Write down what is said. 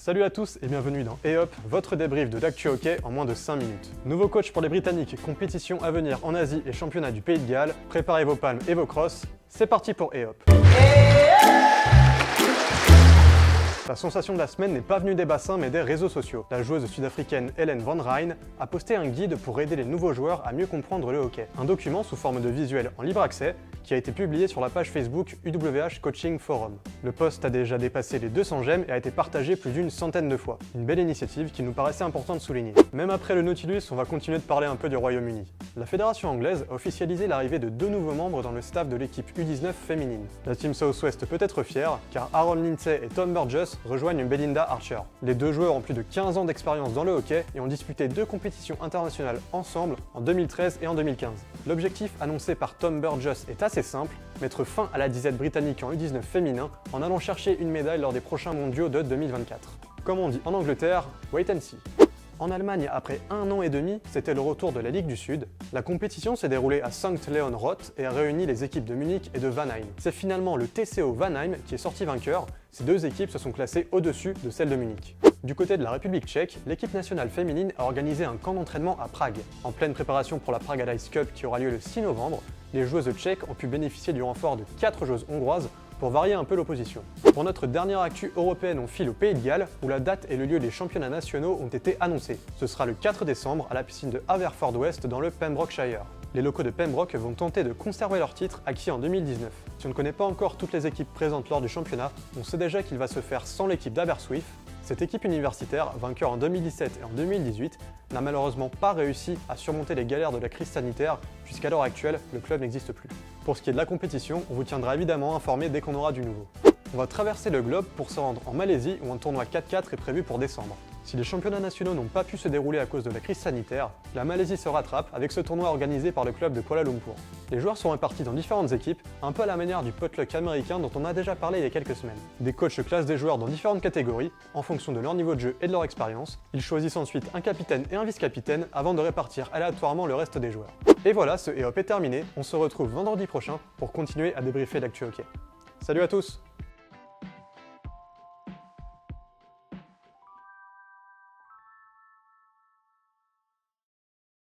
Salut à tous et bienvenue dans EHOP, votre débrief de l'actu hockey en moins de 5 minutes. Nouveau coach pour les Britanniques, compétition à venir en Asie et championnat du Pays de Galles, préparez vos palmes et vos crosses, c'est parti pour EHOP. La sensation de la semaine n'est pas venue des bassins mais des réseaux sociaux. La joueuse sud-africaine Ellen Van Rijn a posté un guide pour aider les nouveaux joueurs à mieux comprendre le hockey. Un document sous forme de visuel en libre accès qui a été publié sur la page Facebook UWH Coaching Forum. Le post a déjà dépassé les 200 j'aime et a été partagé plus d'une centaine de fois. Une belle initiative qui nous paraissait important de souligner. Même après le Nautilus, on va continuer de parler un peu du Royaume-Uni. La fédération anglaise a officialisé l'arrivée de 2 nouveaux membres dans le staff de l'équipe U19 féminine. La team Southwest peut être fière car Aaron Lindsay et Tom Burgess rejoignent Belinda Archer. Les deux joueurs ont plus de 15 ans d'expérience dans le hockey et ont disputé 2 compétitions internationales ensemble en 2013 et en 2015. L'objectif annoncé par Tom Burgess est assez simple, mettre fin à la disette britannique en U19 féminin en allant chercher une médaille lors des prochains mondiaux de 2024. Comme on dit en Angleterre, wait and see. En Allemagne, après 1 an et demi, c'était le retour de la Ligue du Sud. La compétition s'est déroulée à St. Leon Roth et a réuni les équipes de Munich et de Vanheim. C'est finalement le TCO Vanheim qui est sorti vainqueur. Ces deux équipes se sont classées au-dessus de celles de Munich. Du côté de la République tchèque, l'équipe nationale féminine a organisé un camp d'entraînement à Prague. En pleine préparation pour la Prague Ice Cup qui aura lieu le 6 novembre, les joueuses tchèques ont pu bénéficier du renfort de 4 joueuses hongroises pour varier un peu l'opposition. Pour notre dernière actu européenne, on file au Pays de Galles, où la date et le lieu des championnats nationaux ont été annoncés. Ce sera le 4 décembre à la piscine de Haverfordwest dans le Pembrokeshire. Les locaux de Pembroke vont tenter de conserver leur titre acquis en 2019. Si on ne connaît pas encore toutes les équipes présentes lors du championnat, on sait déjà qu'il va se faire sans l'équipe d'Aberystwyth. Cette équipe universitaire, vainqueur en 2017 et en 2018, n'a malheureusement pas réussi à surmonter les galères de la crise sanitaire, puisqu'à l'heure actuelle, le club n'existe plus. Pour ce qui est de la compétition, on vous tiendra évidemment informé dès qu'on aura du nouveau. On va traverser le globe pour se rendre en Malaisie où un tournoi 4-4 est prévu pour décembre. Si les championnats nationaux n'ont pas pu se dérouler à cause de la crise sanitaire, la Malaisie se rattrape avec ce tournoi organisé par le club de Kuala Lumpur. Les joueurs sont répartis dans différentes équipes, un peu à la manière du potluck américain dont on a déjà parlé il y a quelques semaines. Des coachs classent des joueurs dans différentes catégories, en fonction de leur niveau de jeu et de leur expérience. Ils choisissent ensuite un capitaine et un vice-capitaine avant de répartir aléatoirement le reste des joueurs. Et voilà, ce EHOP est terminé, on se retrouve vendredi prochain pour continuer à débriefer l'actu hockey. Salut à tous!